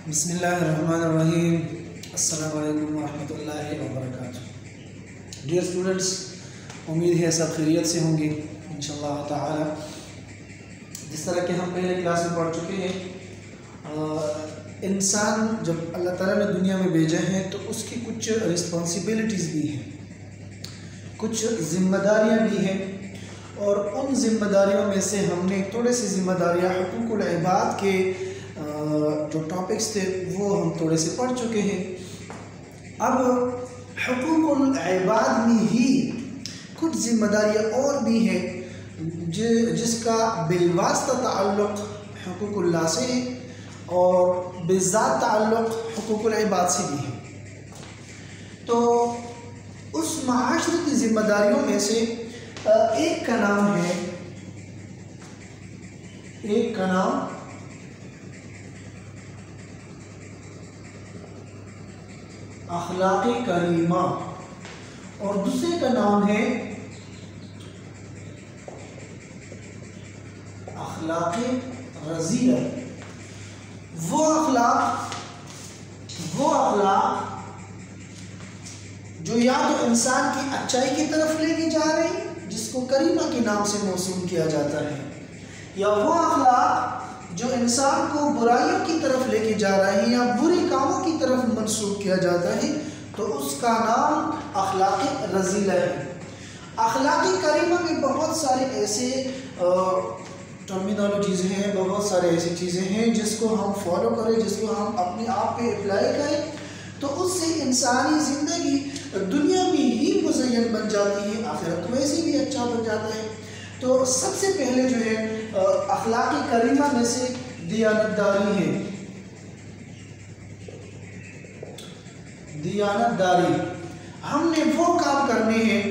بسم اللہ الرحمن الرحیم۔ السلام علیکم ورحمۃ اللہ وبرکاتہ۔ ڈیئر اسٹوڈنٹس، امید ہے سب خیریت سے ہوں گے انشاءاللہ تعالی۔ جس طرح کہ ہم پہلے کلاس میں پڑھ چکے ہیں، انسان جب اللہ تعالیٰ نے دنیا میں بھیجا ہے تو اس کی کچھ رسپانسبلٹیز بھی ہیں، کچھ ذمہ داریاں بھی ہیں، اور ان ذمہ داریوں میں سے ہم نے تھوڑے سی ذمہ داریاں حقوق العباد کے جو ٹاپکس تھے وہ ہم تھوڑے سے پڑھ چکے ہیں۔ اب حقوق العباد میں ہی کچھ ذمہ داریاں اور بھی ہیں جس کا بالواسطہ تعلق حقوق اللہ سے ہے اور بالذات تعلق حقوق العباد سے بھی ہے۔ تو اس معاشرتی ذمہ داریوں میں سے ایک کا نام اخلاق کریمہ اور دوسرے کا نام ہے اخلاق رذیلہ۔ وہ اخلاق جو یا تو انسان کی اچائی کی طرف لے کے جا رہے ہیں، جس کو کریمہ کے نام سے موسوم کیا جاتا ہے، یا وہ اخلاق جو انسان کو برائیوں کی طرف لے کے جا رہے ہیں یا برے کاموں کی طرف منسوب کیا جاتا ہے، تو اس کا نام اخلاق رذیلہ ہے۔ اخلاق کریمہ میں بہت سارے ایسے ٹرمینالوجیز ہیں، بہت سارے ایسی چیزیں ہیں جس کو ہم فالو کریں، جس کو ہم اپنے آپ پہ اپلائی کریں تو اس سے انسانی زندگی دنیا میں ہی مزین بن جاتی ہے، آخرت ویسے بھی اچھا بن جاتا ہے۔ تو سب سے پہلے جو ہے اخلاق کریمہ میں سے دیانت داری ہے۔ دیانت داری، ہم نے وہ کام کرنے ہیں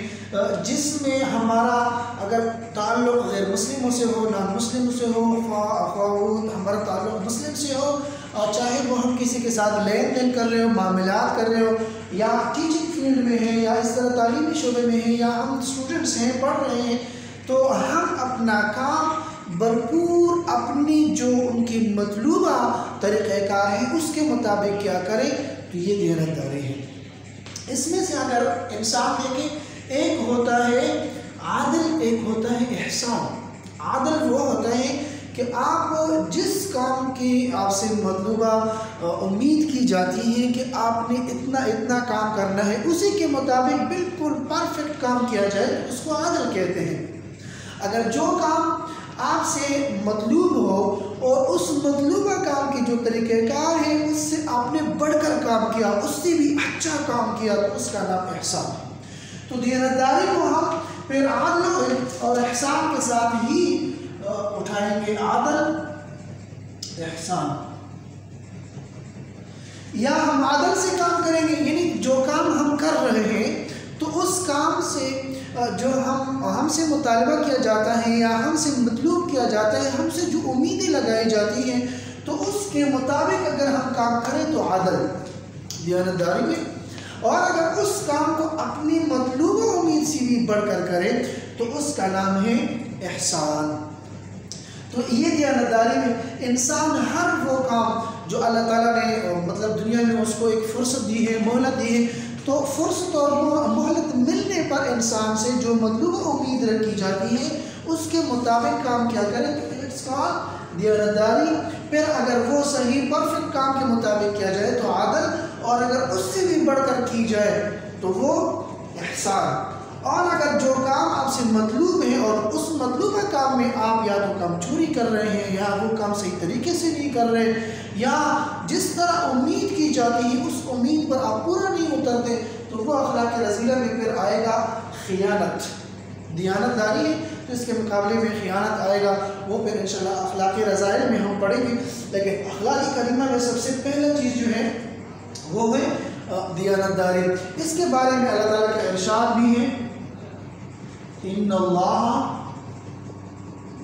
جس میں ہمارا اگر تعلق غیر مسلموں سے ہو، نان مسلموں سے ہو، ہمارا تعلق مسلم سے ہو، چاہے وہ ہم کسی کے ساتھ لین دین کر رہے ہو، معاملات کر رہے ہو، یا ٹیچنگ فیلڈ میں ہیں، یا اس طرح تعلیمی شعبے میں ہیں، یا ہم اسٹوڈنٹس ہیں، پڑھ رہے ہیں، تو ہم اپنا کام بھرپور اپنی جو ان کی مطلوبہ طریقہ کار ہے اس کے مطابق کیا کریں، تو یہ دیانت داری ہے۔ اس میں سے اگر انسان دیکھیں، ایک ہوتا ہے عادل، ایک ہوتا ہے احسان۔ عادل وہ ہوتا ہے کہ آپ جس کام کی آپ سے مطلوبہ امید کی جاتی ہے کہ آپ نے اتنا کام کرنا ہے، اسی کے مطابق بالکل پرفیکٹ کام کیا جائے تو اس کو عادل کہتے ہیں۔ اگر جو کام آپ سے مطلوب ہو اور اس مطلوبہ کام کی جو طریقہ کار ہے اس سے آپ نے بڑھ کر کام کیا، اس سے بھی اچھا کام کیا، تو اس کا نام احسان ہے۔ تو دیانت داری کو ہم پھر عادل اور احسان کے ساتھ ہی اٹھائیں گے، عادل احسان، یا ہم عادل سے کام کریں گے، یعنی جو کام ہم کر رہے ہیں تو اس کام سے جو ہم سے مطالبہ کیا جاتا ہے یا ہم سے مطلوب کیا جاتا ہے، ہم سے جو امیدیں لگائی جاتی ہیں، تو اس کے مطابق اگر ہم کام کریں تو عادل دیانت داری میں، اور اگر اس کام کو اپنی مطلوبہ امید سے بھی بڑھ کر کریں تو اس کا نام ہے احسان۔ تو یہ دیانت داری میں انسان ہر وہ کام جو اللہ تعالیٰ نے مطلب دنیا میں اس کو ایک فرصت دی ہے، مہلت دی ہے، تو فرصت اور مہلت ملنے پر انسان سے جو مطلوبہ امید رکھی جاتی ہے اس کے مطابق کام کیا کرے، تو اٹس کالڈ دیانت داری۔ پھر اگر وہ صحیح پرفیکٹ کام کے مطابق کیا جائے تو عادل، اور اگر اس سے بھی بڑھ کر کی جائے تو وہ احسان۔ اور اگر جو کام آپ سے مطلوب ہے اور اس مطلوبہ کام میں آپ یا تو کام چوری کر رہے ہیں، یا وہ کام صحیح طریقے سے نہیں کر رہے، یا جس طرح امید کی جاتی ہے اس امید پر آپ پورا نہیں اترتے، تو وہ اخلاق رذیلہ میں پھر آئے گا خیانت۔ دیانت داری ہے تو اس کے مقابلے میں خیانت آئے گا، وہ پھر انشاءاللہ اخلاق رذائل میں ہم پڑھیں گے۔ لیکن اخلاق کریمہ میں سب سے پہلا چیز جو ہے وہ ہے دیانت داری۔ اس کے بارے میں اللہ تعالیٰ کا ارشاد بھی ہے، ان اللہ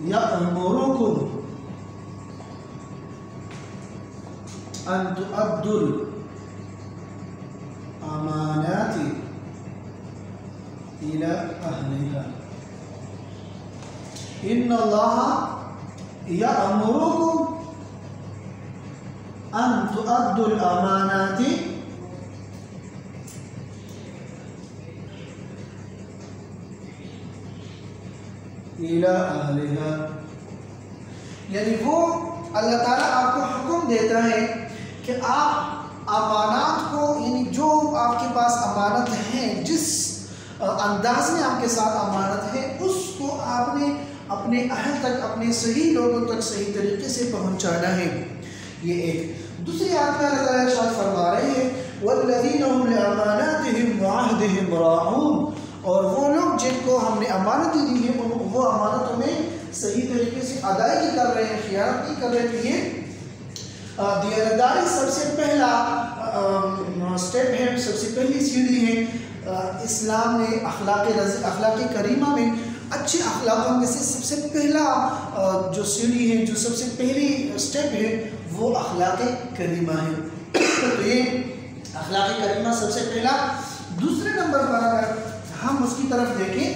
یأمرکم ان تؤدوا الامانات الى اہلها۔ ان اللہ یأمرکم ان تؤدوا الامانات الى اہلها، یعنی وہ اللہ تعالیٰ آپ کو حکم دیتا ہے کہ آپ امانات کو، یعنی جو آپ کے پاس امانت ہے، جس انداز میں آپ کے ساتھ امانت ہے، اس کو آپ نے اپنے اہل تک، اپنے صحیح لوگوں تک صحیح طریقے سے پہنچانا ہے۔ یہ ایک دوسری آیت میں اللہ تعالیٰ ارشاد فرما رہے ہیں وَالَّذِينَ هُمْ لِأَمَانَاتِهِمْ وَعَهْدِهِمْ رَاعُونَ، اور وہ لوگ جن کو ہم نے امانتیں دی ہیں وہ امانتوں میں صحیح طریقے سے ادائیگی کر رہے ہیں، خیانت نہیں کر رہے ہیں۔ یہ دیانتداری سب سے پہلا سٹیپ ہے، سب سے پہلی سیڑھی ہے۔ اسلام نے اخلاق کریمہ میں اچھے اخلاقوں میں سے سب سے پہلا جو سیڑھی ہے، جو سب سے پہلی سٹیپ ہے، وہ اخلاق کریمہ ہے۔ تو یہ اخلاق کریمہ سب سے پہلا۔ دوسرے نمبر پر اگر ہم اس کی طرف دیکھیں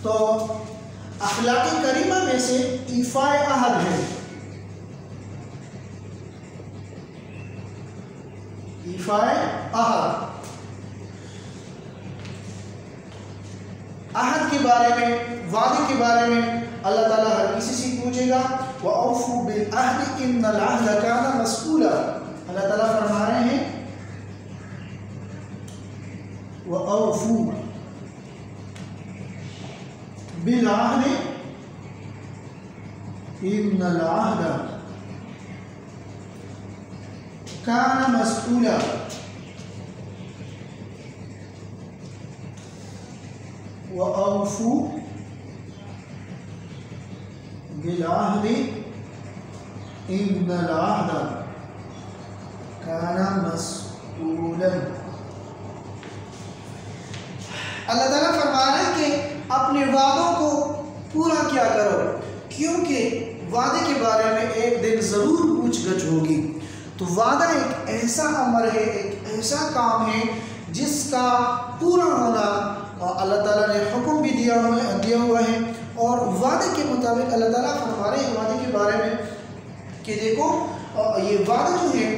تو اخلاق کریمہ میں سے ایفاء عہد ہے۔ ایفاء عہد، عہد کے بارے میں، وعدے کے بارے میں اللہ تعالیٰ ہر کسی سے پوچھے گا وَأَوْفُوا بِالْعَهْدِ إِنَّ الْعَهْدَ كَانَ مَسْئُولًا۔ اللہ تعالیٰ فرما رہے ہیں وَأَوْفُوا بِالْعَهْدِ إِنَّ الْعَهْدَ كَانَ مَسْئُولًا۔ وَأَوْفُوا بِالْعَهْدِ إِنَّ الْعَهْدَ كَانَ مَسْئُولًا۔ اللہ تعالیٰ فرما رہے ہیں کہ اپنے وعدوں کو پورا کیا کرو، کیونکہ وعدے کے بارے میں ایک دن ضرور پوچھ گچھ ہوگی۔ تو وعدہ ایک ایسا امر ہے، ایک ایسا کام ہے جس کا پورا ہونا اللہ تعالیٰ نے حکم بھی دیا ہوا ہے، اور وعدے کے مطابق اللہ تعالیٰ فرما رہے ہیں وعدے کے بارے میں کہ دیکھو یہ وعدہ جو ہے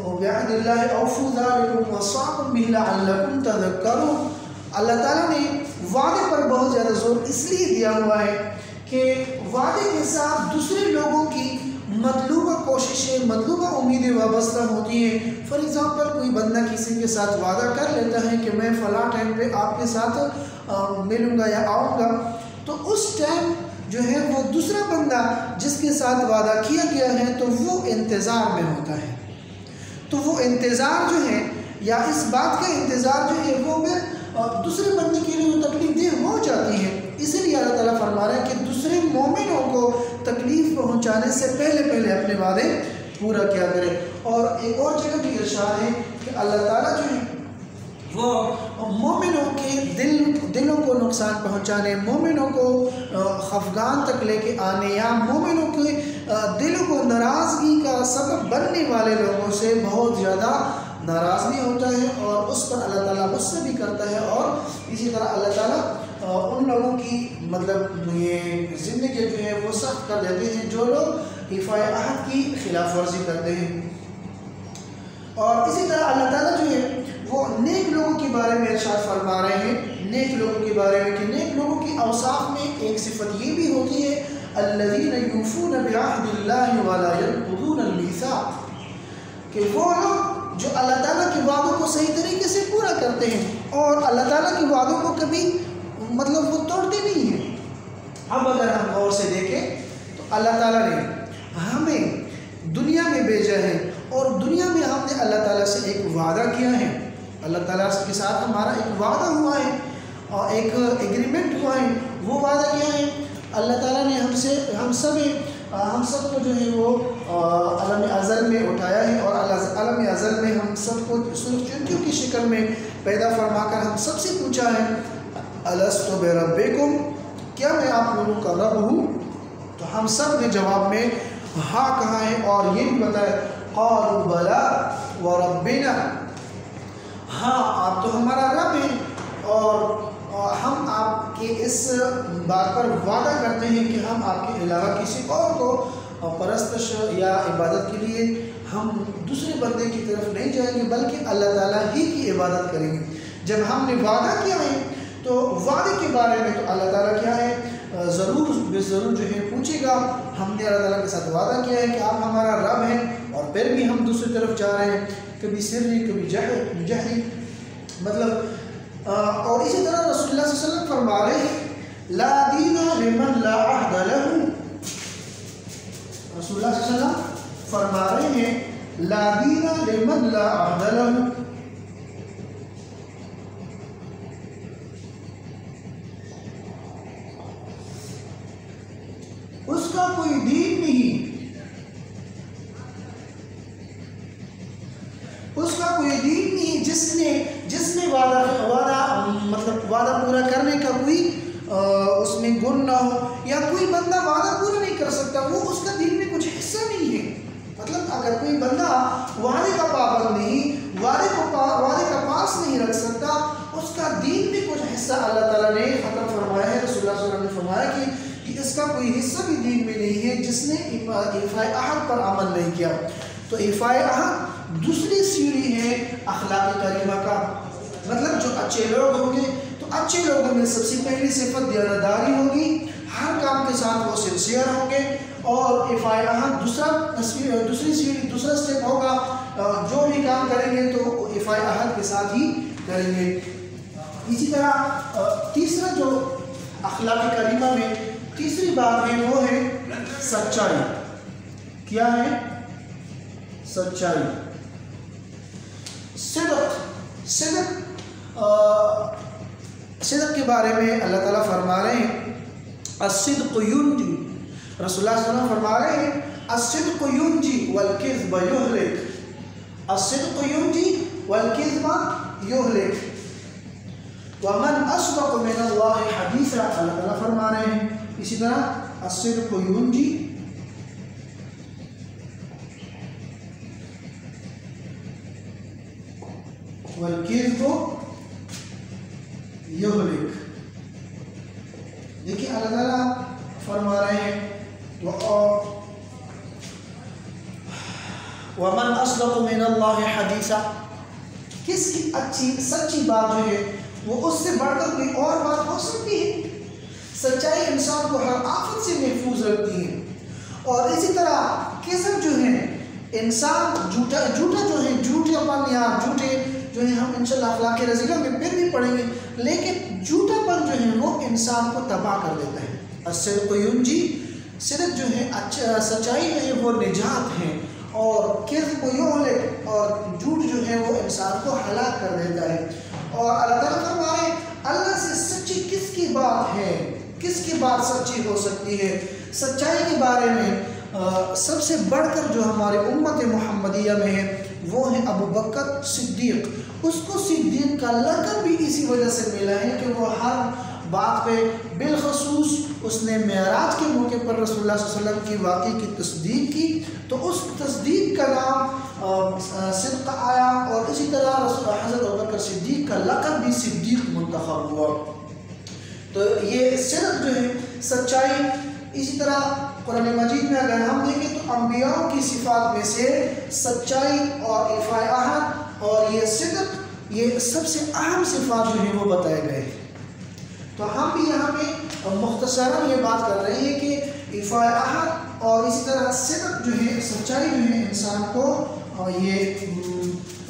وَبِعَهْدِ اللَّهِ أَوْفُوا ذَلِكُمْ وَصَّاكُمْ بِهِ لَعَلَّكُمْ تَذَكَّرُونَ۔ اللہ تعالیٰ نے وعدے پر بہت زیادہ زور اس لیے دیا ہوا ہے کہ وعدے کے ساتھ دوسرے لوگوں کی مطلوبہ کوششیں، مطلوبہ امیدیں وابستہ ہوتی ہیں۔ فار ایگزامپل کوئی بندہ کسی کے ساتھ وعدہ کر لیتا ہے کہ میں فلاں ٹائم پہ آپ کے ساتھ ملوں گا یا آؤں گا، تو اس ٹائم جو ہے وہ دوسرا بندہ جس کے ساتھ وعدہ کیا گیا ہے تو وہ انتظار میں ہوتا ہے، تو وہ انتظار جو ہے یا اس بات کا انتظار جو ہے وہ دوسرے بندے کے لیے وہ تکلیف دہ ہو جاتی ہے۔ اسی لیے اللہ تعالیٰ فرما رہا ہے کہ دوسرے مومنوں کو تکلیف پہنچانے سے پہلے اپنے وعدے پورا کیا کرے۔ اور ایک اور جگہ بھی ارشاد ہے کہ اللہ تعالیٰ جو ہے وہ مومنوں کے دلوں کو نقصان پہنچانے، مومنوں کو خفگان تک لے کے آنے، یا مومنوں کے دلوں کو ناراضگی کا سبب بننے والے لوگوں سے بہت زیادہ ناراض بھی ہوتا ہے، اور اس پر اللہ تعالیٰ غصہ بھی کرتا ہے، اور اسی طرح اللہ تعالیٰ ان لوگوں کی مطلب یہ زندگی جو ہے وہ سخت کر دیتے ہیں جو لوگ ایفاء عہد کی خلاف ورزی کرتے ہیں۔ اور اسی طرح اللہ تعالیٰ جو ہے وہ نیک لوگوں کے بارے میں ارشاد فرما رہے ہیں، نیک لوگوں کے بارے میں کہ نیک لوگوں کی اوصاف میں ایک صفت یہ بھی ہوتی ہے الذین یوفون بعہد اللہ ولا ینقضون المیثاق، کہ وہ لوگ جو اللہ تعالیٰ کے وعدوں کو صحیح طریقے سے پورا کرتے ہیں اور اللہ تعالیٰ کے وعدوں کو کبھی مطلب وہ توڑتے نہیں ہیں۔ اب اگر ہم غور سے دیکھیں تو اللہ تعالیٰ نے ہمیں دنیا میں بھیجا ہے، اور دنیا میں ہم نے اللہ تعالیٰ سے ایک وعدہ کیا ہے، اللہ تعالیٰ کے ساتھ ہمارا ایک وعدہ ہوا ہے اور ایک ایگریمنٹ ہوا ہے۔ وہ وعدہ کیا ہے؟ اللہ تعالیٰ نے ہم سب کو جو ہے وہ عالم ازل میں اٹھایا ہے، اور عالم ازل میں ہم سب کو چنتیوں کی شکل میں پیدا فرما کر ہم سب سے پوچھا ہے الست بربکم، کیا میں آپ لوگوں کا رب ہوں؟ تو ہم سب نے جواب میں ہاں کہا ہے، اور یہ بھی بتایا قالوا بلا وربنا، ہاں آپ تو ہمارا رب ہیں، اور ہم آپ کے اس بات پر وعدہ کرتے ہیں کہ ہم آپ کے علاوہ کسی اور کو پرستش یا عبادت کے لیے ہم دوسرے بندے کی طرف نہیں جائیں گے بلکہ اللہ تعالیٰ ہی کی عبادت کریں گے۔ جب ہم نے وعدہ کیا ہے تو وعدے کے بارے میں تو اللہ تعالیٰ کیا ہے ضرور بے ضرور جو ہے پوچھے گا۔ ہم نے اللہ تعالیٰ کے ساتھ وعدہ کیا ہے کہ آپ ہمارا رب ہیں اور پھر بھی ہم دوسری طرف جا رہے ہیں، کبھی سری کبھی جہری، مطلب اور اسی طرح رسول اللہ صلی اللہ علیہ وسلم فرما رہے ہیں لا دین لمن لا عہد لہ، رسول اللہ صلی اللہ علیہ وسلم فرما رہے ہیں لا دین لمن لا عہد لہ، اس کا کوئی دین نہیں، اس کا کوئی دین نہیں جس نے وعدہ پورا کرنے کا کوئی اس میں گن نہ ہو، یا کوئی بندہ وعدہ پورا نہیں کر سکتا، وہ اس کا دین میں کچھ حصہ نہیں ہے۔ مطلب اگر کوئی بندہ وعدے کا پابند نہیں، وعدے کا پاس نہیں رکھ سکتا، اس کا دین میں کچھ حصہ اللہ تعالیٰ نے ختم فرمایا ہے۔ رسول اللہ صلی اللہ علیہ وسلم نے فرمایا کہ اس کا کوئی حصہ بھی دین میں نہیں ہے جس نے ایفائے عہد پر عمل نہیں کیا۔ تو ایفائے عہد دوسری سیڑھی ہے اخلاق کریمہ کا، مطلب جو اچھے لوگ ہوں گے تو اچھے لوگوں میں سب سے پہلی صفت دیانتداری ہوگی، ہر کام کے ساتھ وہ سنسیئر ہوں گے، اور ایفائے عہد دوسری سیڑھی دوسرا سٹیپ ہوگا، جو بھی کام کریں گے تو ایفائے عہد کے ساتھ ہی کریں گے۔ اسی طرح تیسرا جو اخلاق کریمہ میں تیسری بات ہے وہ ہے سچائی۔ کیا ہے؟ سچائی، صدق کے بارے میں اللہ تعالیٰ فرما رہے ہیں الصدق ینجی، رسول اللہ صلی اللہ علیہ وسلم فرما رہے ہیں الصدق ینجی والکذب یہلک، الصدق ینجی والکذب یہلک ومن اصدق من اللہ حدیثا، اللہ تعالیٰ فرما رہے ہیں اسی طرح الصدق ینجی والکذب یہلک۔ دیکھیں اللہ تعالیٰ فرما رہے ہیں وَمَنْ أَصْدَقُ مِنَ اللَّهِ حَدِيثًا، کس کی اچھی سچی بات جو ہے وہ اس سے بڑھ کر کوئی اور بات ہو سکتی ہے؟ سچائی انسان کو ہر آفت سے محفوظ رکھتی ہے، اور اسی طرح کذب جو ہے انسان جھوٹا جو ہے جھوٹے پن یا جھوٹے جو ہے ہم انشاءاللہ اخلاق رضیہ میں پھر بھی پڑھیں گے، لیکن جھوٹا پن جو ہے وہ انسان کو تباہ کر دیتا ہے۔ الصدق ینجی، صدق جو ہے سچائی جو ہے وہ نجات ہے، اور کذب یہلک، اور جھوٹ جو ہے وہ انسان کو ہلاک کر دیتا ہے۔ اور اللہ تعالیٰ فرما رہے ہیں اللہ سے سچی کس کی بات ہے، کس کی بات سچی ہو سکتی ہے؟ سچائی کے بارے میں سب سے بڑھ کر جو ہمارے امت محمدیہ میں ہے وہ ہے ابو بکر صدیق۔ اس کو صدیق کا لقب بھی اسی وجہ سے ملا ہے کہ وہ ہر بات پہ، بالخصوص اس نے معراج کے موقع پر رسول اللہ صلی اللہ علیہ وسلم کی واقعے کی تصدیق کی، تو اس تصدیق کا نام صدق آیا، اور اسی طرح حضرت ابو بکر صدیق کا لقب بھی صدیق منتخب ہوا۔ تو یہ صدق جو ہے سچائی، اسی طرح قرآن مجید میں اگر ہم دیکھیں تو انبیاء کی صفات میں سے سچائی اور ایفائے عہد اور یہ صدق، یہ سب سے اہم صفات جو ہیں وہ بتائے گئے ہیں۔ تو ہم بھی یہاں پہ مختصراً یہ بات کر رہے ہیں کہ ایفائے عہد اور اسی طرح صدق جو ہے سچائی جو ہے انسان کو یہ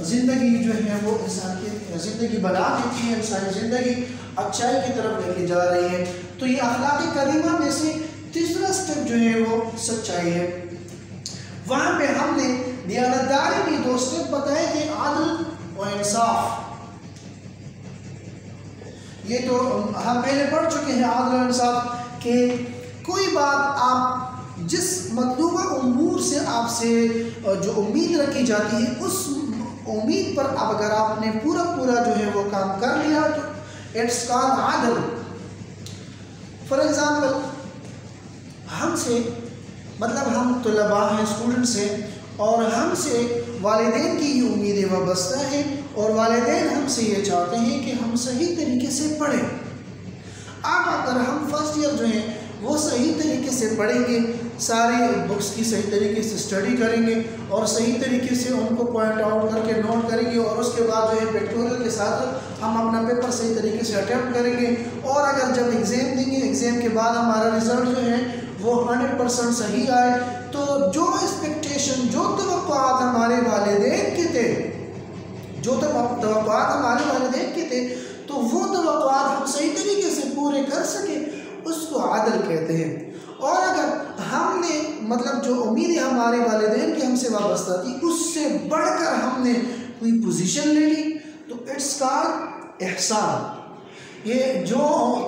زندگی جو ہے وہ انسان کی زندگی بنا دیتی ہے، انسانی زندگی اچھائی کی طرف لے کے جا رہی ہے۔ تو یہ اخلاق کریمہ میں سے تیسرا سٹیپ جو ہے وہ سچائی ہے۔ وہاں پہ ہم نے دیانتداری کی دو سٹیپ بتائے کہ عدل و انصاف، یہ تو ہم پہلے پڑھ چکے ہیں عدل و انصاف، کہ کوئی بات آپ جس مطلوبہ امور سے آپ سے جو امید رکھی جاتی ہے اس امید پر اب اگر آپ نے پورا جو ہے وہ کام کر لیا تو اٹس کال عدل۔ فار ایگزامپل ہم سے مطلب ہم طلباء ہیں، اسٹوڈنٹس ہیں، اور ہم سے والدین کی یہ امیدیں وابستہ ہیں، اور والدین ہم سے یہ چاہتے ہیں کہ ہم صحیح طریقے سے پڑھیں۔ اب اگر ہم فرسٹ ایئر جو ہیں وہ صحیح طریقے سے پڑھیں گے ساری بکس کی صحیح طریقے سے اسٹڈی کریں گے اور صحیح طریقے سے ان کو پوائنٹ آؤٹ کر کے نوٹ کریں گے، اور اس کے بعد جو ہے پیکٹوریل کے ساتھ ہم اپنا پیپر صحیح طریقے سے اٹیمپٹ کریں گے، اور اگر جب ایگزام دیں گے ایگزام کے بعد ہمارا رزلٹ جو ہے وہ 100% صحیح آئے تو جو ایکسپیکٹیشن، جو توقعات ہمارے والدین کے تھے، جو توقعات ہمارے والدین کے تھے تو وہ توقعات ہم صحیح طریقے سے پورے کر سکیں، اس کو عدل کہتے ہیں۔ اور اگر ہم نے مطلب جو امیدیں ہمارے والدین کی ہم سے وابستہ تھی اس سے بڑھ کر ہم نے کوئی پوزیشن لے لی تو اٹس کالڈ احسان۔ یہ جو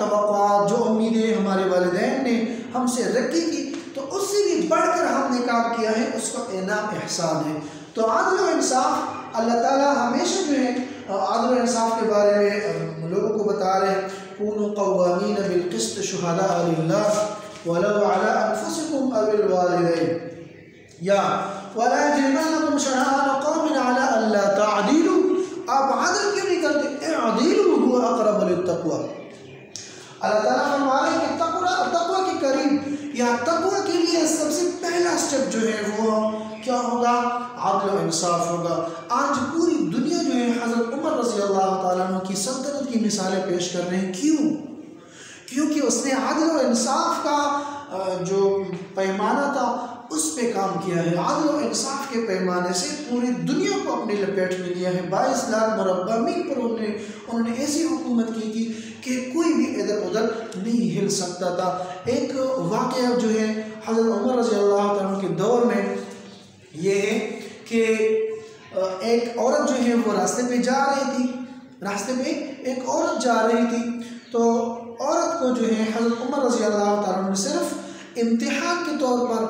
توقعات، جو امیدیں ہمارے والدین نے ہم سے رکھی تھی تو اس سے بھی بڑھ کر ہم نے کام کیا ہے، اس کا انعام احسان ہے۔ تو عدل و انصاف، اللہ تعالیٰ ہمیشہ جو ہے عدل و انصاف کے بارے میں لوگوں کو بتا رہے ہیں، کونوا قوامین بالقسط شہداء للہ ولو علی انفسکم او الوالدین یا ولا یجرمنکم شنآن قوم علی الا تعدلوا، آپ عدل کیوں نہیں کرتے؟ اعدلوا هو اقرب للتقوی۔ اللہ تعالیٰ فرما رہے ہیں کہ تقوی کے قریب یا تقوی کے لیے سب سے پہلا سٹیپ جو ہے وہ کیا ہوگا؟ عدل و انصاف ہوگا۔ آج پوری دنیا جو ہے حضرت عمر رضی اللہ تعالیٰ عنہ کی سلطنت کی مثالیں پیش کر رہے ہیں۔ کیوں؟ کیونکہ اس نے عدل و انصاف کا جو پیمانہ تھا اس پہ کام کیا ہے۔ عدل و انصاف کے پیمانے سے پوری دنیا کو اپنی لپیٹ میں لیا ہے۔ 22 لاکھ مربع میل پر انہوں نے ایسی حکومت کی تھی کہ کوئی بھی ادھر ادھر نہیں ہل سکتا تھا۔ ایک واقعہ جو ہے حضرت عمر رضی اللہ عنہ کے دور میں یہ ہے کہ ایک عورت جو ہے وہ راستے پہ جا رہی تھی، راستے پہ ایک عورت جا رہی تھی تو عورت کو جو ہے حضرت عمر رضی اللہ تعالیٰ عنہ نے صرف امتحان کے طور پر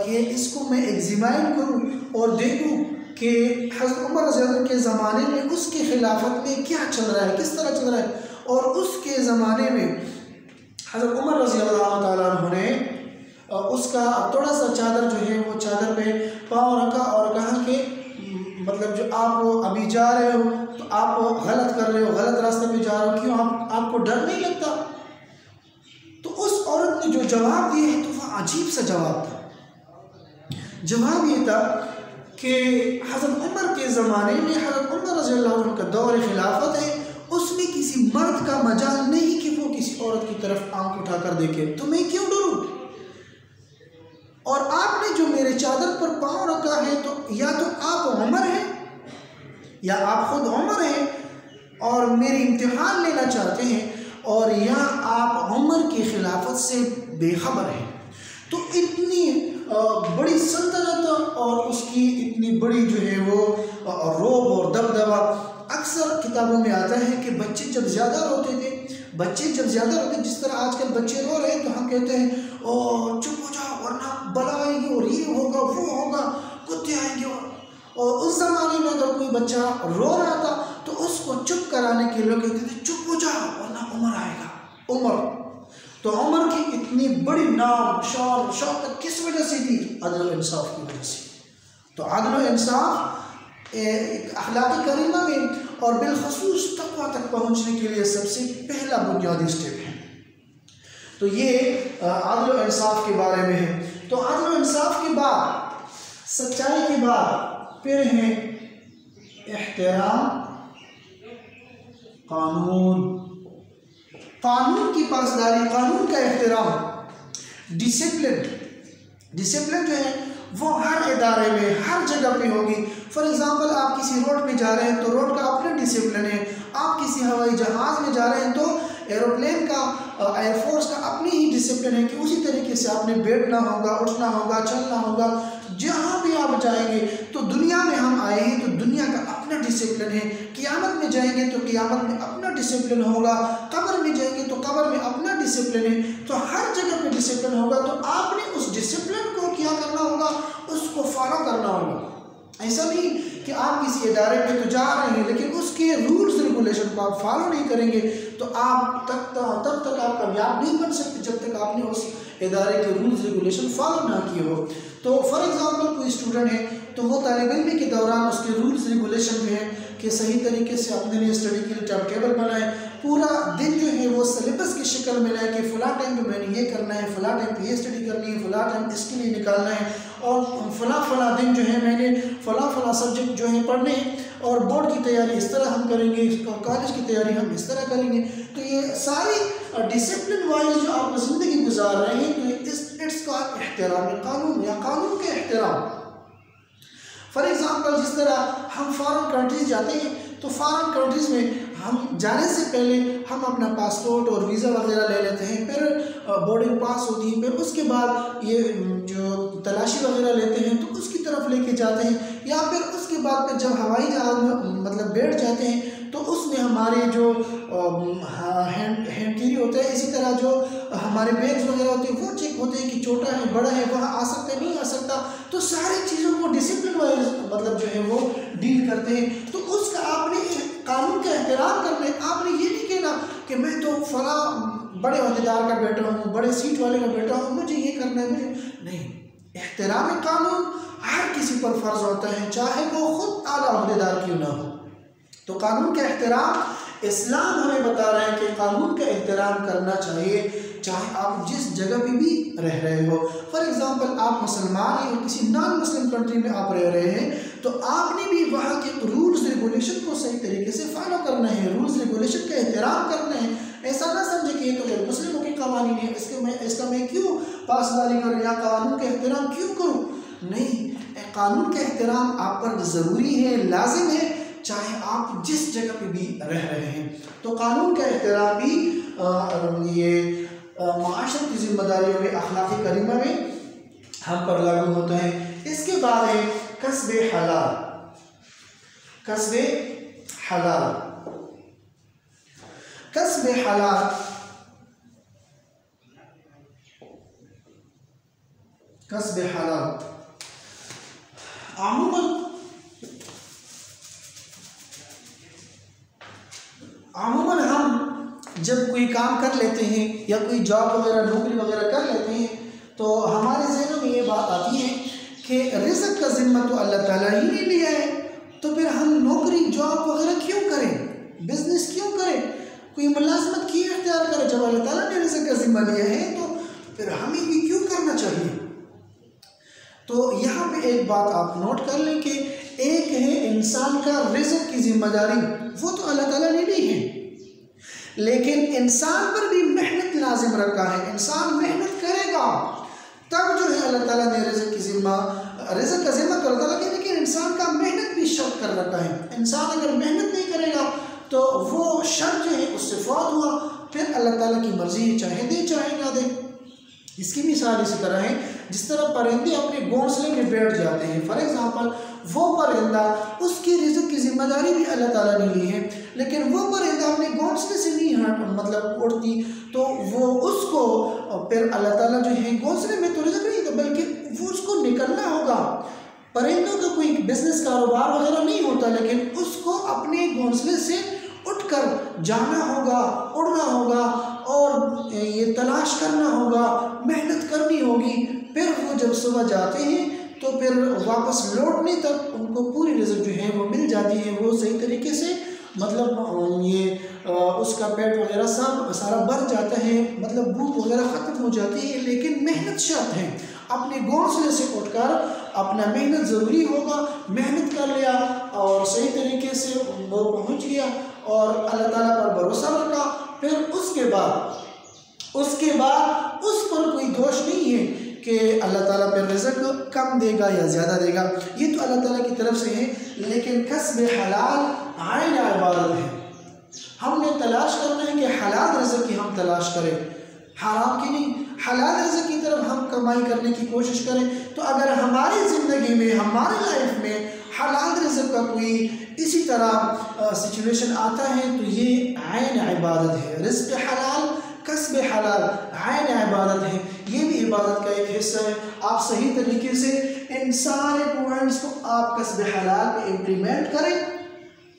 کہ اس کو میں ایگزامائن کروں اور دیکھوں کہ حضرت عمر رضی اللہ عنہ کے زمانے میں اس کی خلافت میں کیا چل رہا ہے، کس طرح چل رہا ہے، اور اس کے زمانے میں حضرت عمر رضی اللہ تعالیٰ عنہ نے اس کا تھوڑا سا چادر جو ہے وہ چادر پہ پاؤں رکھا اور کہا کہ مطلب جو آپ ابھی جا رہے ہو تو آپ غلط کر رہے ہو، غلط راستے پہ جا رہے ہو، کیوں آپ کو ڈر نہیں لگتا؟ تو اس عورت نے جو جواب دیا ہے تو وہ عجیب سا جواب تھا۔ جواب یہ تھا کہ حضرت عمر کے زمانے میں حضرت عمر رضی اللہ عنہ کا دور خلافت ہے، اس میں کسی مرد کا مجال نہیں کہ وہ کسی عورت کی طرف آنکھ اٹھا کر دیکھے، تو میں کیوں ڈروں؟ اور آپ نے جو میرے چادر پر پاؤں رکھا ہے تو یا تو آپ عمر ہیں یا آپ خود عمر ہیں اور میری امتحان لینا چاہتے ہیں، اور یا آپ عمر کی خلافت سے بے خبر ہیں۔ تو اتنی بڑی سلطنت اور اس کی اتنی بڑی جو ہے وہ روب اور دبدبہ، اکثر کتابوں میں آتا ہے کہ بچے جب زیادہ روتے تھے، جس طرح آج کل بچے رو رہے ہیں تو ہم کہتے ہیں او چپ ہو جاؤ ورنہ بلا آئے گی اور یہ ہوگا وہ ہوگا، کتے آئیں گے۔ اور اس زمانے میں اگر کوئی بچہ رو رہا تھا تو اس کو چپ کرانے کے لوگ کہتے تھے چپ ہو جاؤ ورنہ عمر آئے گا۔ عمر تو عمر کی اتنی بڑی نام شان و شوکت کس وجہ سے تھی؟ عدل و انصاف کی وجہ سے۔ تو عدل و انصاف ایک اخلاقی کریمہ میں اور بالخصوص تقویٰ تک پہنچنے کے لیے سب سے پہلا بنیادی سٹیپ ہے۔ تو یہ عدل و انصاف کے بارے میں ہے۔ تو عدل و انصاف کے بعد، سچائی کے بعد پھر ہے احترام، قانون کی پاسداری، قانون کا احترام، ڈسپلن جو ہے وہ ہر ادارے میں ہر جگہ پہ ہوگی۔ فار ایگزامپل آپ کسی روڈ پہ جا رہے ہیں تو روڈ کا اپنا ڈسپلن ہے، آپ کسی ہوائی جہاز میں جا رہے ہیں تو ایروپلین کا، ایئر فورس کا اپنی ہی ڈسپلن ہے کہ اسی طریقے سے آپ نے بیٹھنا ہوگا، اٹھنا ہوگا، چلنا ہوگا۔ جہاں بھی آپ جائیں گے تو دنیا میں ہم آئے ہیں تو دنیا کا اپنا ڈسپلن ہے، قیامت میں جائیں گے تو قیامت میں اپنا ڈسپلن ہوگا، قبر میں جائیں گے تو قبر میں اپنا ڈسپلن ہے۔ تو ہر جگہ پہ ڈسپلن ہوگا تو آپ نے اس ڈسپلن کو کیا کرنا ہوگا؟ اس کو فالو کرنا ہوگا۔ ایسا نہیں کہ آپ کسی ادارے پہ تو جا رہے ہیں لیکن اس کے رولز ریگولیشن کو آپ فالو نہیں کریں گے تو آپ تب تک آپ کامیاب نہیں بن سکتے جب تک آپ نے اس ادارے کے رولز ریگولیشن فالو نہ کیے ہو. تو فار ایگزامپل کوئی اسٹوڈنٹ ہے تو وہ طالب علم کے دوران اس کے رولز ریگولیشن جو ہے کہ صحیح طریقے سے اپنے لیے اسٹڈی کے لیے ٹائم ٹیبل بنائے, پورا دن جو ہے وہ سلیبس کی شکل میں لائے کہ فلاں ٹائم پہ میں نے یہ کرنا ہے, فلاں ٹائم پہ یہ اسٹڈی کرنی ہے, فلاں ٹائم اس کے لیے نکالنا ہے, اور فلاں دن جو ہے میں نے فلاں سبجیکٹ جو ہے پڑھنے ہیں, اور بورڈ کی تیاری اس طرح ہم کریں گے, کالج کی تیاری ہم اس طرح کریں گے. تو یہ ساری ڈسپلن وائز جو آپ زندگی گزار رہے ہیں تو اٹس کا احترام قانون یا قانون کا احترام. فار ایگزامپل جس طرح ہم فارن کنٹریز جاتے ہیں تو فارن کنٹریز میں ہم جانے سے پہلے ہم اپنا پاسپورٹ اور ویزا وغیرہ لے لیتے ہیں, پھر بورڈنگ پاس ہوتی ہے, پھر اس کے بعد یہ جو تلاشی وغیرہ لیتے ہیں تو اس کی طرف لے کے جاتے ہیں, یا پھر اس کے بعد پھر جب ہوائی جہاز میں مطلب بیٹھ جاتے ہیں تو اس میں ہمارے جو ہینڈ کیری ہوتا ہے, اسی طرح جو ہمارے بیگز وغیرہ ہوتے ہیں وہ چیک ہوتے ہیں کہ چھوٹا ہے بڑا ہے, وہاں آ سکتا ہے نہیں آ سکتا. تو ساری چیزوں کو ڈسپلن وائز مطلب جو ہے وہ ڈیل کرتے ہیں. تو اس کا آپ نے قانون کا احترام کرنا ہے. آپ نے یہ نہیں کہنا کہ میں تو فلاں بڑے عہدیدار کا بیٹا ہوں, بڑے سیٹ والے کا بیٹا ہوں, مجھے یہ کرنا ہے, مجھے نہیں. احترام قانون ہر کسی پر فرض ہوتا ہے, چاہے وہ خود اعلیٰ عہدیدار کیوں نہ ہو. تو قانون کا احترام اسلام ہمیں بتا رہا ہے کہ قانون کا احترام کرنا چاہیے چاہے آپ جس جگہ پہ بھی رہ رہے ہو. فار ایگزامپل آپ مسلمان ہیں اور کسی نان مسلم کنٹری میں آپ رہ رہے ہیں تو آپ نے بھی وہاں کے رولز ریگولیشن کو صحیح طریقے سے فالو کرنا ہے, رولز ریگولیشن کا احترام کرنا ہے. ایسا نہ سمجھے کہ یہ تو غیر مسلموں کے قوانین ہیں, اس کا میں کیوں پاسداری کروں یا قانون کا احترام کیوں کروں. نہیں, قانون کا احترام آپ پر ضروری ہے, لازم ہے, چاہے آپ جس جگہ پہ بھی رہ رہے ہیں. تو قانون کا احترام بھی یہ معاشرت کی ذمہ داریوں میں اخلاقی کریمہ میں ہم پر لاگو ہوتا ہے. اس کے بعد ہے کسب حلال. کسب حلال, کسب حلال. کسب حلال عموماً ہم جب کوئی کام کر لیتے ہیں یا کوئی جاب وغیرہ نوکری وغیرہ کر لیتے ہیں تو ہمارے ذہنوں میں یہ بات آتی ہے کہ رزق کا ذمہ تو اللہ تعالیٰ ہی نے لیا ہے, تو پھر ہم نوکری جاب وغیرہ کیوں کریں, بزنس کیوں کریں, کوئی ملازمت کیوں اختیار کریں. جب اللہ تعالیٰ نے رزق کا ذمہ لیا ہے تو پھر ہمیں بھی کیوں کرنا چاہیے. تو یہاں پہ ایک بات آپ نوٹ کر لیں کہ ایک ہے انسان کا رزق کی ذمہ داری, وہ تو اللہ تعالیٰ نے لی ہے, لیکن انسان پر بھی محنت لازم رکھا ہے. انسان محنت کرے گا تب جو ہے اللہ تعالیٰ نے رزق کا ذمہ کر دیا, لیکن انسان کا محنت بھی شرط کر رکھا ہے. انسان اگر محنت نہیں کرے گا تو وہ شرط جو ہے اس سے فوت ہوا, پھر اللہ تعالیٰ کی مرضی ہے, چاہے دے چاہے نہ دے. اس کی مثال اسی طرح ہے جس طرح پرندے اپنے گھونسلے میں بیٹھ جاتے ہیں. فار ایگزامپل وہ پرندہ, اس کی رزق کی ذمہ داری بھی اللہ تعالیٰ نے لی ہے, لیکن وہ پرندہ اپنے گھونسلے سے نہیں مطلب اڑتی, تو وہ اس کو پھر اللہ تعالیٰ جو ہے گھونسلے میں تو رزق نہیں تھا بلکہ وہ اس کو نکلنا ہوگا. پرندوں کا کوئی بزنس کاروبار وغیرہ نہیں ہوتا, لیکن اس کو اپنے گھونسلے سے اٹھ کر جانا ہوگا, اڑنا ہوگا, اور یہ تلاش کرنا ہوگا, محنت کرنی ہوگی. پھر وہ جب صبح جاتے ہیں تو پھر واپس لوٹنے تک ان کو پوری رزق جو ہے وہ مل جاتی ہے, وہ صحیح طریقے سے مطلب یہ اس کا پیٹ وغیرہ سب سارا بھر جاتا ہے, مطلب بھوک وغیرہ ختم ہو جاتی ہے. لیکن محنت شرط ہے, اپنے گھونسلے سے اٹھ کر اپنا محنت ضروری ہوگا, محنت کر لیا اور صحیح طریقے سے وہ پہنچ گیا اور اللہ تعالیٰ پر بھروسہ رکھا. پھر اس کے بعد اس پر کوئی دوش نہیں ہے کہ اللہ تعالیٰ پہ رزق کم دے گا یا زیادہ دے گا, یہ تو اللہ تعالیٰ کی طرف سے ہے. لیکن کسب حلال عین عبادت ہے. ہم نے تلاش کرنا ہے کہ حلال رزق کی ہم تلاش کریں, حرام کی نہیں. حلال رزق کی طرف ہم کمائی کرنے کی کوشش کریں. تو اگر ہماری زندگی میں, ہماری لائف میں حلال رزق کا کوئی اسی طرح سچویشن آتا ہے تو یہ عین عبادت ہے. رزق حلال, کسب حلال عین عبادت ہے. یہ بھی عبادت کا ایک حصہ ہے. آپ صحیح طریقے سے ان سارے پوائنٹس کو آپ کسب حلال پہ امپلیمنٹ کریں,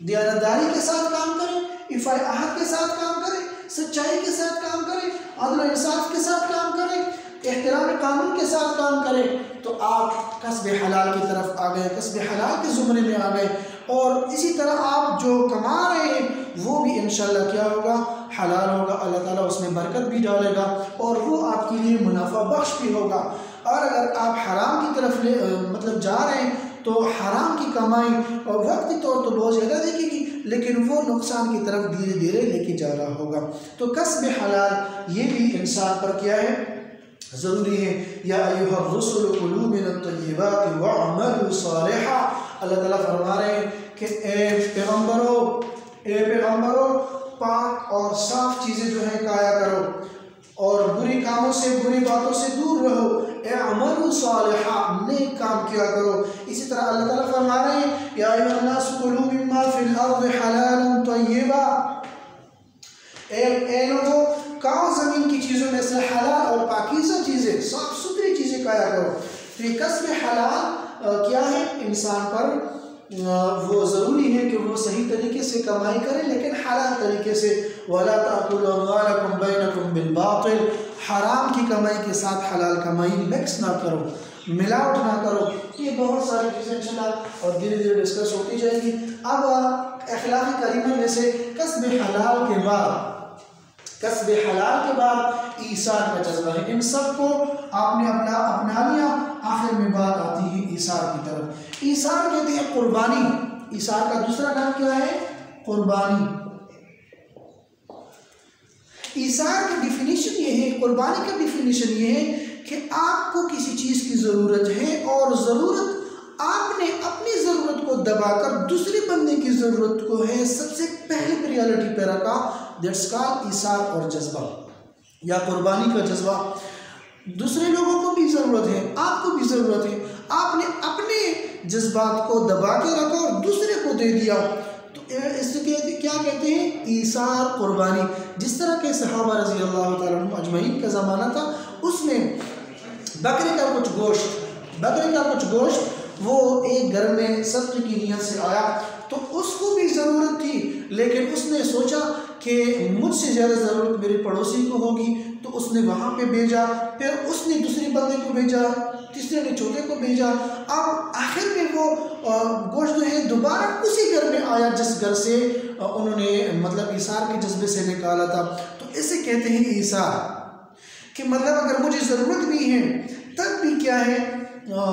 دیانتداری کے ساتھ کام کریں, افعال کے ساتھ کام کریں, سچائی کے ساتھ کام کریں, عدل و انصاف کے ساتھ کام کریں, احترام قانون کے ساتھ کام کریں تو آپ کسب حلال کی طرف آ گئے، کسب حلال کے زمرے میں آ گئے، اور اسی طرح آپ جو کما رہے ہیں وہ بھی انشاءاللہ کیا ہوگا؟ حلال ہوگا، اللہ تعالیٰ اس میں برکت بھی ڈالے گا اور وہ آپ کے لیے منافع بخش بھی ہوگا۔ اور اگر آپ حرام کی طرف مطلب جا رہے ہیں تو حرام کی کمائی وقتی طور تو بہت زیادہ دیکھے گی، لیکن وہ نقصان کی طرف دھیرے دھیرے لے کے جا رہا ہوگا۔ تو کسب حلال یہ بھی انسان پر کیا ہے؟ ضروری ہے۔ یا ایھا الرسل کلوا من الطیبات واعملوا صالحا، اللہ تعالیٰ فرما رہے ہیں کہ اے پیغمبروں پاک اور صاف چیزیں جو ہیں کھایا کرو اور بری کاموں سے، بری باتوں سے دور رہو، اعملوا صالحا، نیک کام کیا کرو۔ اسی طرح اللہ تعالیٰ فرما رہے ہیں یا ایھا الناس کلوا مما فی الارض حلالا طیبا، اے لوگوں کھاؤ زمین کی چیزوں میں سے حلال اور پاکیزہ چیزیں، صاف ستھری چیزیں کھایا کرو۔ تو یہ کسب حلال کیا ہے؟ انسان پر وہ ضروری ہے کہ وہ صحیح طریقے سے کمائی کرے، لیکن حلال طریقے سے۔ وَلَا تَأْكُلُوا أَمْوَالَكُمْ بَيْنَكُمْ بِالْبَاطِلِ، حرام کی کمائی کے ساتھ حلال کمائی مکس نہ کرو، ملاوٹ نہ کرو۔ یہ بہت ساری چیزیں انشاءاللہ اور دھیرے دھیرے ڈسکس ہوتی جائے گی۔ اب اخلاق کریمہ میں سے کسب حلال کے بعد ایثار کا جذبہ ہے۔ ان سب کو آپ نے اپنا لیا، آخر میں بات آتی ہے ایثار کی طرف۔ ایثار کہتے ہیں قربانی۔ ایثار کا دوسرا نام کیا ہے؟ قربانی۔ ایثار کی ڈیفینیشن یہ ہے، قربانی کا ڈیفینیشن یہ ہے کہ آپ کو کسی چیز کی ضرورت ہے اور آپ نے اپنی ضرورت کو دبا کر دوسرے بندے کی ضرورت کو ہے سب سے پہلے پریالٹی پہ رکھا، دیٹس کال ایثار اور جذبہ یا قربانی کا جذبہ۔ دوسرے لوگوں کو بھی ضرورت ہے، آپ کو بھی ضرورت ہے، آپ نے اپنے جذبات کو دبا کے رکھا اور دوسرے کو دے دیا، تو اس سے کیا کہتے ہیں؟ ایثار، قربانی۔ جس طرح کے صحابہ رضی اللہ تعالیٰ عنہ اجمعین کا زمانہ تھا، اس میں بکرے کا کچھ گوشت وہ ایک گھر میں صدقے کی نیت سے آیا، تو اس کو بھی ضرورت تھی، لیکن اس نے سوچا کہ مجھ سے زیادہ ضرورت میرے پڑوسی کو ہوگی، تو اس نے وہاں پہ بھیجا، پھر اس نے دوسرے بندے کو بھیجا، تیسرے نے چوتھے کو بھیجا۔ اب آخر میں وہ گوشت جو ہے دوبارہ اسی گھر میں آیا جس گھر سے انہوں نے مطلب ایثار کے جذبے سے نکالا تھا۔ تو اسے کہتے ہیں ایثار، کہ مطلب اگر مجھے ضرورت بھی ہے تب بھی کیا ہے،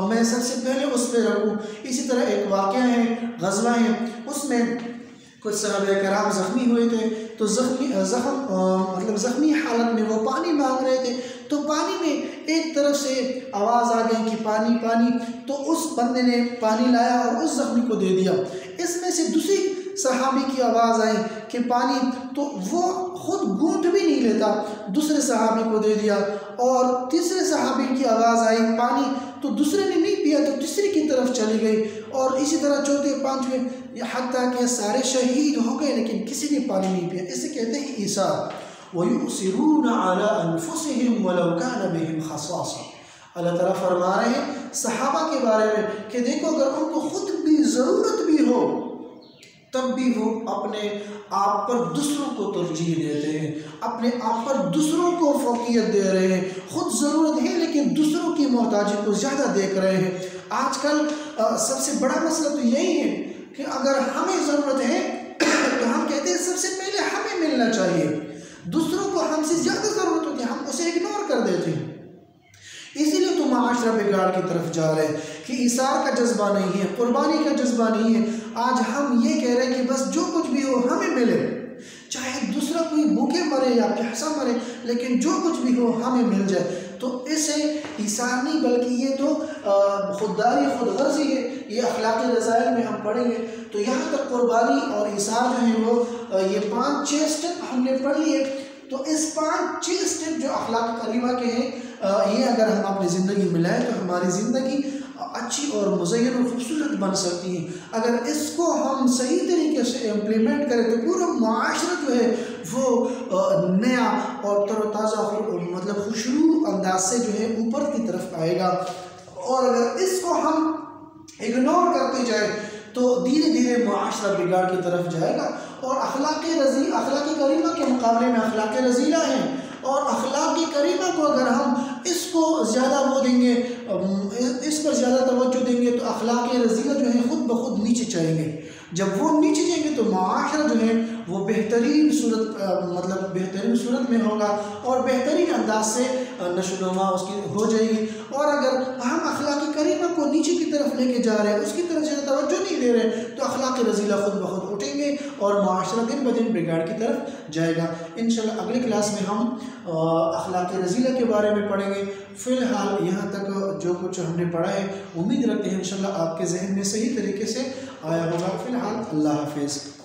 میں سب سے پہلے اس پہ رکھوں۔ اسی طرح ایک واقعہ ہے، غزوہ ہے، اس میں کچھ صحابہ کرام زخمی ہوئے تھے، تو زخمی حالت میں وہ پانی مانگ رہے تھے، تو پانی میں ایک طرف سے آواز آ گئی کہ پانی پانی، تو اس بندے نے پانی لایا اور اس زخمی کو دے دیا۔ اس میں سے دوسری صحابی کی آواز آئی کہ پانی، تو وہ خود گھونٹ بھی نہیں لیتا، دوسرے صحابی کو دے دیا، اور تیسرے صحابی کی آواز آئی پانی، تو دوسرے نے نہیں پیا تو تیسری کی طرف چلی گئی، اور اسی طرح چوتھے پانچویں، حتیٰ کہ سارے شہید ہو گئے لیکن کسی نے پانی نہیں پیا۔ اسے کہتے ہیں ایثار۔ وَيُؤْثِرُونَ عَلَىٰ أَنفُسِهِمْ وَلَوْ كَانَ بِهِمْ خَصَاصَةٌ۔ اللہ تعالیٰ فرما رہے ہیں صحابہ کے بارے میں کہ دیکھو اگر ان کو خود بھی ضرورت بھی ہو تب بھی وہ اپنے آپ پر دوسروں کو ترجیح دیتے ہیں، اپنے آپ پر دوسروں کو فوقیت دے رہے ہیں۔ خود ضرورت ہے لیکن دوسروں کی محتاجی کو زیادہ دیکھ رہے ہیں۔ آج کل سب سے بڑا مسئلہ تو یہی ہے کہ اگر ہمیں ضرورت ہے تو ہم کہتے ہیں سب سے پہلے ہمیں ملنا چاہیے، دوسروں کو ہم سے زیادہ ضرورت ہوتی ہے، ہم اسے اگنور کر دیتے ہیں۔ اسی لیے تو معاشرہ بگاڑ کی طرف جا رہے ہیں کہ ایثار کا جذبہ نہیں ہے، قربانی کا جذبہ نہیں ہے۔ آج ہم یہ کہہ رہے ہیں کہ بس جو کچھ بھی ہو ہمیں ملے، چاہے دوسرا کوئی بھوکے مرے یا پیاسا مرے، لیکن جو کچھ بھی ہو ہمیں مل جائے، تو اسے ایثار نہیں بلکہ یہ تو خودداری، خود غرضی ہے۔ یہ اخلاقی رسائل میں ہم پڑھیں گے تو یہاں تک قربانی اور ایثار جو ہے وہ یہ 5-6 اسٹیپ ہم نے پڑھ لیے۔ تو اس 5-6 اسٹیپ جو اخلاق کریمہ کے ہیں، یہ اگر ہم اپنی زندگی میں لائیں تو ہماری زندگی اچھی اور مزین و خوبصورت بن سکتی ہے۔ اگر اس کو ہم صحیح طریقے سے امپلیمنٹ کریں تو پورا معاشرہ جو ہے وہ نیا اور تر و تازہ مطلب خوشرو انداز سے جو ہے اوپر کی طرف آئے گا، اور اگر اس کو ہم اگنور کرتے جائیں تو دھیرے دھیرے معاشرہ بگاڑ کی طرف جائے گا، اور اخلاقی کریمہ کے مقابلے میں اخلاق رذیلہ ہیں، اور اخلاق کریمہ کو اگر ہم اس کو زیادہ وہ دیں گے، اس پر زیادہ توجہ دیں گے، تو اخلاق رذیلہ جو ہے خود بخود نیچے چاہیں گے۔ جب وہ نیچے جائیں گے تو معاشرہ جو ہے وہ بہترین صورت میں ہوگا اور بہترین انداز سے نشو و نما اس کی ہو جائے گی۔ اور اگر ہم اخلاق کریمہ کو نیچے کی طرف لے کے جا رہے ہیں، اس کی طرف زیادہ توجہ نہیں دے رہے، تو اخلاق رذیلہ خود بخود اٹھیں گے اور معاشرہ دن بدن بگاڑ کی طرف جائے گا۔ انشاءاللہ اگلی کلاس میں ہم اخلاق رذیلہ کے بارے میں پڑھیں گے۔ فی الحال یہاں تک جو کچھ ہم نے پڑھا ہے، امید رکھتے ہیں انشاءاللہ آپ کے ذہن میں صحیح طریقے سے آیا ہوگا۔ فی الحال اللہ حافظ۔